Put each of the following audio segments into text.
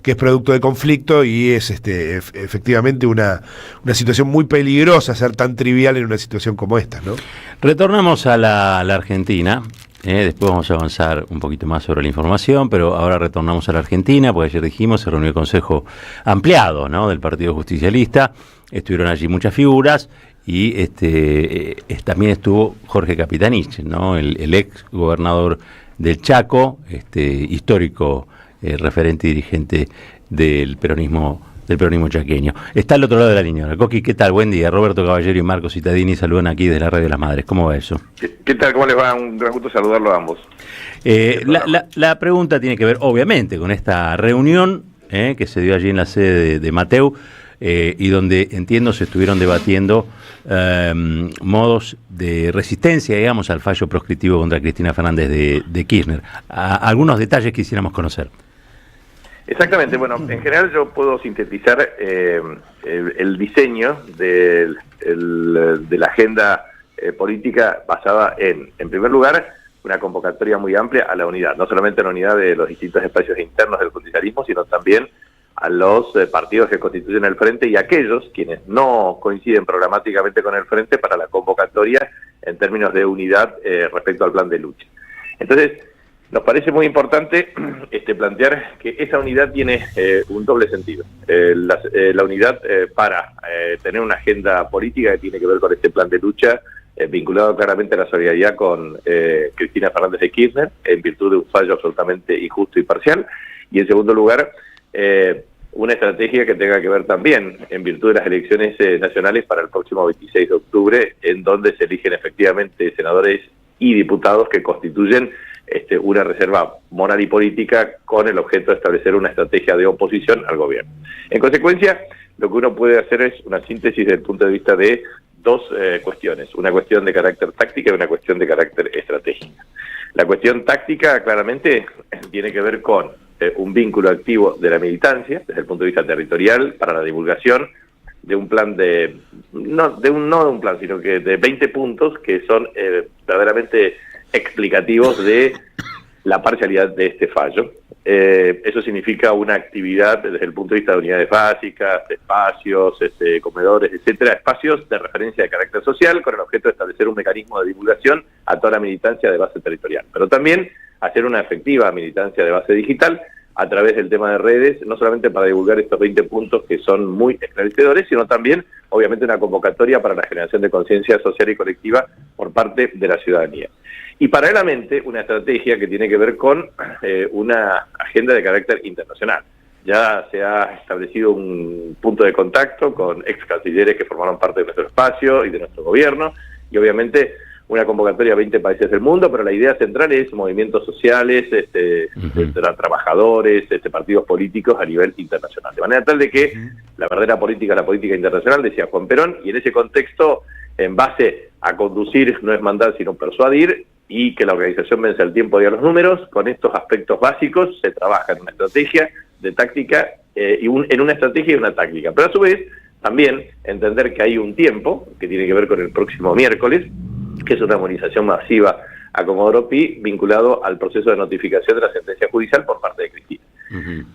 que es producto de conflicto y es efectivamente una situación muy peligrosa ser tan trivial en una situación como esta, ¿no? Retornamos a la Argentina. Después vamos a avanzar un poquito más sobre la información, pero ahora retornamos a la Argentina, porque ayer dijimos, se reunió el Consejo Ampliado, ¿no?, del Partido Justicialista. Estuvieron allí muchas figuras y también estuvo Jorge Capitanich, ¿no?, el ex gobernador del Chaco, histórico referente y dirigente del peronismo chaqueño. Está al otro lado de la línea. Coqui, ¿qué tal? Buen día. Roberto Caballero y Marco Cittadini saludan aquí desde la Radio de las Madres. ¿Cómo va eso? ¿Qué tal? ¿Cómo les va? Un gran gusto saludarlo a ambos. La pregunta tiene que ver, obviamente, con esta reunión que se dio allí en la sede de Mateu y donde, entiendo, se estuvieron debatiendo modos de resistencia, digamos, al fallo proscriptivo contra Cristina Fernández de Kirchner. Algunos detalles quisiéramos conocer. Exactamente. Bueno, en general yo puedo sintetizar el diseño de la agenda política basada en primer lugar, una convocatoria muy amplia a la unidad, no solamente a la unidad de los distintos espacios internos del justicialismo, sino también a los partidos que constituyen el Frente y aquellos quienes no coinciden programáticamente con el Frente para la convocatoria en términos de unidad respecto al plan de lucha. Entonces, nos parece muy importante plantear que esa unidad tiene un doble sentido. La unidad para tener una agenda política que tiene que ver con este plan de lucha, vinculado claramente a la solidaridad con Cristina Fernández de Kirchner, en virtud de un fallo absolutamente injusto y parcial. Y en segundo lugar, una estrategia que tenga que ver también en virtud de las elecciones nacionales para el próximo 26 de octubre, en donde se eligen efectivamente senadores y diputados que constituyen una reserva moral y política con el objeto de establecer una estrategia de oposición al gobierno. En consecuencia, lo que uno puede hacer es una síntesis desde el punto de vista de dos cuestiones, una cuestión de carácter táctica y una cuestión de carácter estratégica. La cuestión táctica claramente tiene que ver con un vínculo activo de la militancia, desde el punto de vista territorial, para la divulgación de un plan no de un plan, sino que de 20 puntos que son verdaderamente explicativos de la parcialidad de este fallo. Eso significa una actividad desde el punto de vista de unidades básicas, de espacios, comedores, etcétera, espacios de referencia de carácter social con el objeto de establecer un mecanismo de divulgación a toda la militancia de base territorial, pero también hacer una efectiva militancia de base digital a través del tema de redes, no solamente para divulgar estos 20 puntos que son muy esclarecedores, sino también, obviamente, una convocatoria para la generación de conciencia social y colectiva por parte de la ciudadanía. Y paralelamente, una estrategia que tiene que ver con una agenda de carácter internacional. Ya se ha establecido un punto de contacto con ex cancilleres que formaron parte de nuestro espacio y de nuestro gobierno, y obviamente una convocatoria a 20 países del mundo, pero la idea central es movimientos sociales, trabajadores, partidos políticos a nivel internacional. De manera tal de que la verdadera política es la política internacional, decía Juan Perón, y en ese contexto, en base a conducir no es mandar sino persuadir, y que la organización vence al tiempo y a los números, con estos aspectos básicos se trabaja en una estrategia de táctica, en una estrategia y una táctica. Pero a su vez, también entender que hay un tiempo, que tiene que ver con el próximo miércoles, que es una movilización masiva a Comodoro Pi, vinculado al proceso de notificación de la sentencia judicial por parte de Cristina.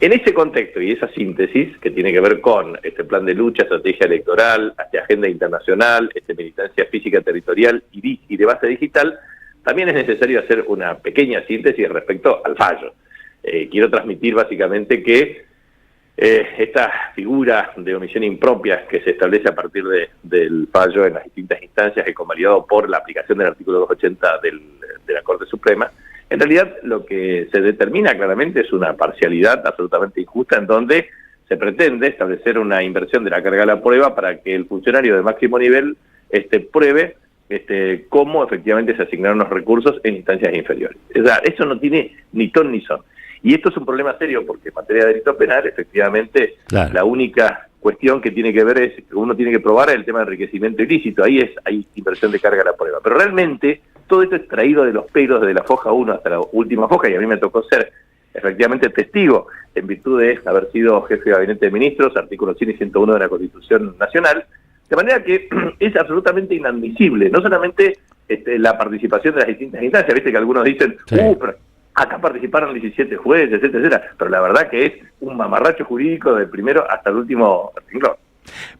En ese contexto y esa síntesis, que tiene que ver con este plan de lucha, estrategia electoral, agenda internacional, militancia física territorial y de base digital, también es necesario hacer una pequeña síntesis respecto al fallo. Quiero transmitir básicamente que esta figura de omisión impropia que se establece a partir del fallo en las distintas instancias y convalidado por la aplicación del artículo 280 de la Corte Suprema, en realidad lo que se determina claramente es una parcialidad absolutamente injusta en donde se pretende establecer una inversión de la carga de la prueba para que el funcionario de máximo nivel pruebe cómo efectivamente se asignaron los recursos en instancias inferiores. O sea, eso no tiene ni ton ni son. Y esto es un problema serio porque en materia de delito penal, efectivamente, claro, la única cuestión que tiene que ver es que uno tiene que probar el tema de enriquecimiento ilícito. Hay inversión de carga a la prueba. Pero realmente todo esto es traído de los pelos desde la foja 1 hasta la última foja, y a mí me tocó ser efectivamente testigo en virtud de haber sido jefe de gabinete de ministros, artículos 100 y 101 de la Constitución Nacional, de manera que es absolutamente inadmisible, no solamente la participación de las distintas instancias, viste que algunos dicen, sí, pero Acá participaron 17 jueces, etcétera, etcétera, pero la verdad que es un mamarracho jurídico del primero hasta el último renglón.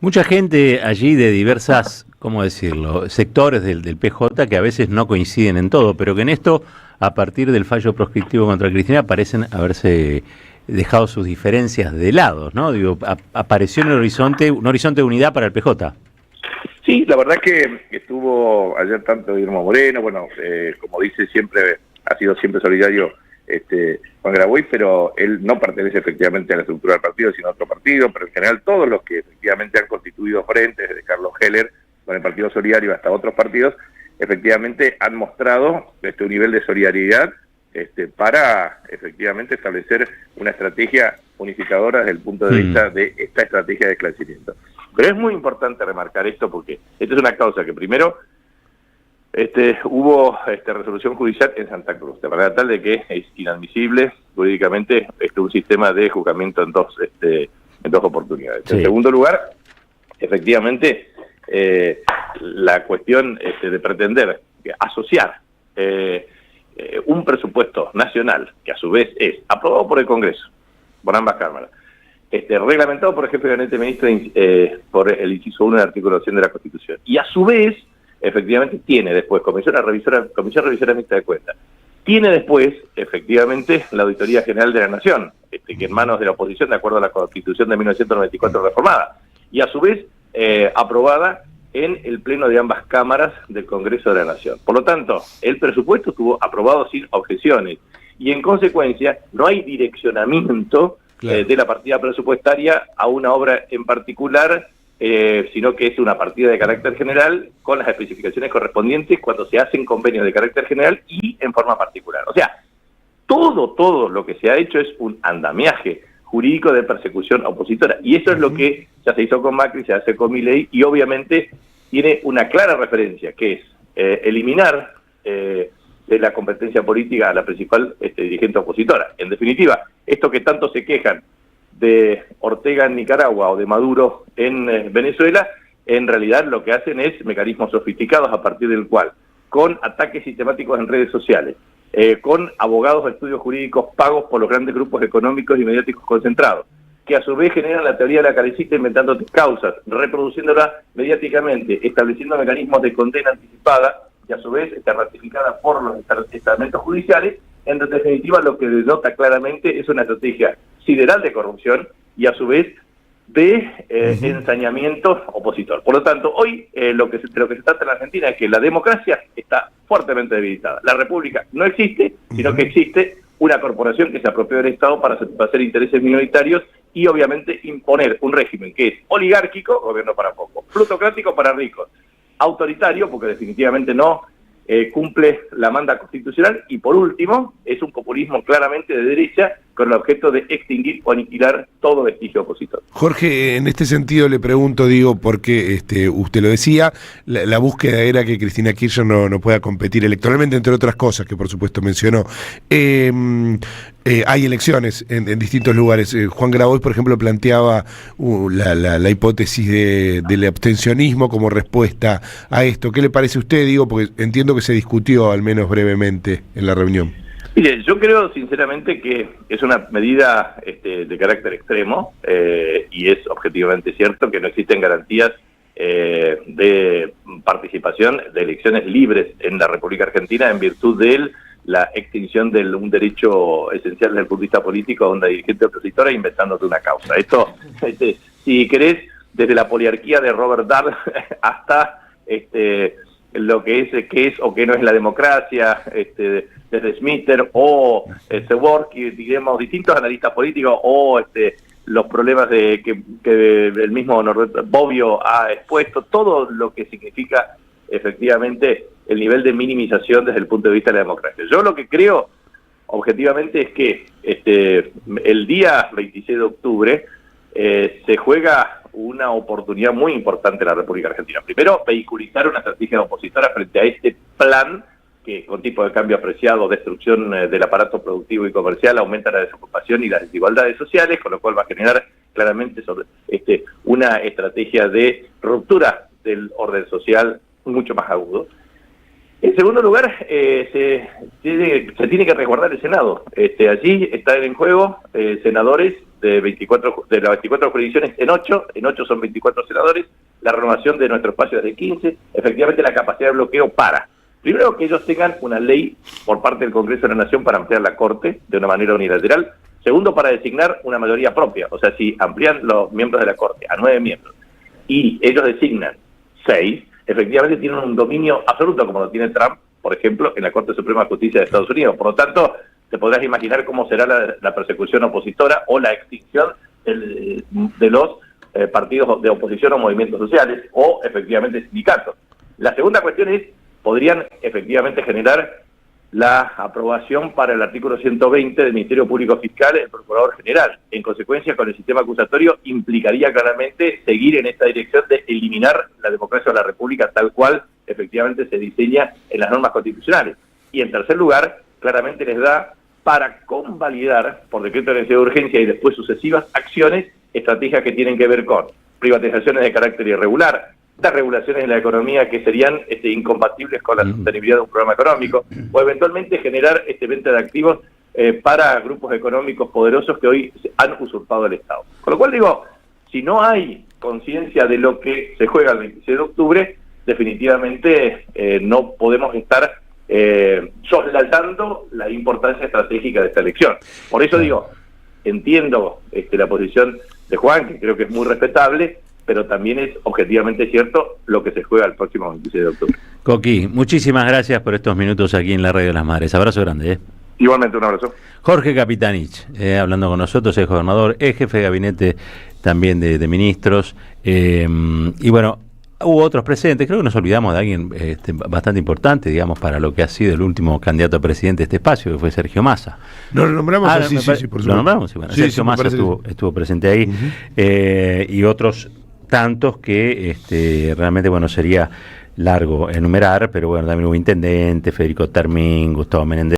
Mucha gente allí de diversas, ¿cómo decirlo?, sectores del PJ que a veces no coinciden en todo, pero que en esto, a partir del fallo proscriptivo contra Cristina, parecen haberse dejado sus diferencias de lado, ¿no? Digo, apareció en el horizonte, un horizonte de unidad para el PJ. Sí, la verdad que estuvo ayer tanto Guillermo Moreno, bueno, como dice siempre, ha sido siempre solidario Juan Grabois, pero él no pertenece efectivamente a la estructura del partido, sino a otro partido, pero en general todos los que efectivamente han constituido frentes, desde Carlos Heller con el Partido Solidario hasta otros partidos, efectivamente han mostrado un nivel de solidaridad para efectivamente establecer una estrategia unificadora desde el punto de vista de esta estrategia de esclarecimiento. Pero es muy importante remarcar esto porque esta es una causa que primero hubo resolución judicial en Santa Cruz, de manera tal de que es inadmisible jurídicamente un sistema de juzgamiento en dos oportunidades. Sí. En segundo lugar, efectivamente, la cuestión de pretender asociar un presupuesto nacional, que a su vez es aprobado por el Congreso, por ambas cámaras, reglamentado por el jefe de gabinete ministro por el inciso 1 del artículo 100 de la Constitución, y a su vez efectivamente tiene después Comisión Revisora Mixta de Cuentas, tiene después efectivamente la Auditoría General de la Nación, que en manos de la oposición de acuerdo a la Constitución de 1994 reformada, y a su vez aprobada en el pleno de ambas cámaras del Congreso de la Nación. Por lo tanto, el presupuesto estuvo aprobado sin objeciones, y en consecuencia no hay direccionamiento de la partida presupuestaria a una obra en particular, sino que es una partida de carácter general con las especificaciones correspondientes cuando se hacen convenios de carácter general y en forma particular. O sea, todo lo que se ha hecho es un andamiaje jurídico de persecución opositora, y eso es lo que ya se hizo con Macri, se hace con Milei, y obviamente tiene una clara referencia, que es eliminar de la competencia política a la principal dirigente opositora. En definitiva, esto que tanto se quejan de Ortega en Nicaragua o de Maduro en Venezuela, en realidad lo que hacen es mecanismos sofisticados a partir del cual, con ataques sistemáticos en redes sociales, con abogados de estudios jurídicos pagos por los grandes grupos económicos y mediáticos concentrados, que a su vez generan la teoría de la carecita inventando causas, reproduciéndola mediáticamente, estableciendo mecanismos de condena anticipada, y a su vez está ratificada por los estamentos judiciales. En definitiva, lo que denota claramente es una estrategia sideral de corrupción y a su vez de ensañamiento opositor. Por lo tanto, hoy de lo que se trata en la Argentina es que la democracia está fuertemente debilitada. La república no existe, sino que existe una corporación que se apropió del Estado para satisfacer intereses minoritarios y obviamente imponer un régimen que es oligárquico, gobierno para pocos, plutocrático para ricos, autoritario, porque definitivamente no cumple la manda constitucional, y por último, es un populismo claramente de derecha con el objeto de extinguir o aniquilar todo vestigio opositor. Jorge, en este sentido le pregunto, porque usted lo decía, la búsqueda era que Cristina Kirchner no pueda competir electoralmente, entre otras cosas que por supuesto mencionó. Hay elecciones en distintos lugares. Juan Grabois, por ejemplo, planteaba la hipótesis del abstencionismo como respuesta a esto. ¿Qué le parece a usted? Porque entiendo que se discutió al menos brevemente en la reunión. Mire, yo creo sinceramente que es una medida de carácter extremo y es objetivamente cierto que no existen garantías de participación de elecciones libres en la República Argentina en virtud de la extinción de un derecho esencial desde el punto de vista político a una dirigente opositora inventándote una causa. Esto, si querés, desde la poliarquía de Robert Dahl hasta lo que es o que no es la democracia, desde Smither o Seborski, digamos, distintos analistas políticos, o los problemas que el mismo Norberto Bobbio ha expuesto, todo lo que significa efectivamente el nivel de minimización desde el punto de vista de la democracia. Yo lo que creo objetivamente es que el día 26 de octubre se juega una oportunidad muy importante en la República Argentina. Primero, vehiculizar una estrategia opositora frente a este plan que con tipo de cambio apreciado, destrucción del aparato productivo y comercial, aumenta la desocupación y las desigualdades sociales, con lo cual va a generar claramente una estrategia de ruptura del orden social mucho más agudo. En segundo lugar, se tiene que resguardar el Senado. Allí están en juego senadores de las 24 jurisdicciones en 8 son 24 senadores, la renovación de nuestro espacio es de 15, efectivamente la capacidad de bloqueo para. Primero, que ellos tengan una ley por parte del Congreso de la Nación para ampliar la Corte de una manera unilateral. Segundo, para designar una mayoría propia. O sea, si amplían los miembros de la Corte a 9 miembros y ellos designan 6, efectivamente tienen un dominio absoluto, como lo tiene Trump, por ejemplo, en la Corte Suprema de Justicia de Estados Unidos. Por lo tanto, te podrás imaginar cómo será la persecución opositora o la extinción de los partidos de oposición o movimientos sociales o, efectivamente, sindicatos. La segunda cuestión es, podrían efectivamente generar la aprobación para el artículo 120 del Ministerio Público Fiscal del Procurador General. En consecuencia, con el sistema acusatorio, implicaría claramente seguir en esta dirección de eliminar la democracia de la República tal cual efectivamente se diseña en las normas constitucionales. Y en tercer lugar, claramente les da para convalidar por decreto de necesidad de urgencia y después sucesivas acciones, estrategias que tienen que ver con privatizaciones de carácter irregular, regulaciones en la economía que serían incompatibles con la sostenibilidad de un programa económico, o eventualmente generar venta de activos para grupos económicos poderosos que hoy han usurpado el Estado. Con lo cual digo, si no hay conciencia de lo que se juega el 26 de octubre, definitivamente no podemos estar soslayando la importancia estratégica de esta elección. Por eso digo, entiendo la posición de Juan, que creo que es muy respetable, pero también es objetivamente cierto lo que se juega el próximo 26 de octubre. Coqui, muchísimas gracias por estos minutos aquí en la Radio de las Madres. Abrazo grande. Igualmente, un abrazo. Jorge Capitanich, hablando con nosotros, es gobernador, es jefe de gabinete también de ministros. Y bueno, hubo otros presentes, creo que nos olvidamos de alguien bastante importante, digamos, para lo que ha sido el último candidato a presidente de este espacio, que fue Sergio Massa. ¿No lo nombramos? Sí, por supuesto. Lo nombramos, sí, bueno, sí, Sergio Massa estuvo presente ahí, y otros tantos que realmente, bueno, sería largo enumerar, pero bueno, también hubo intendente, Federico Termín, Gustavo Menéndez.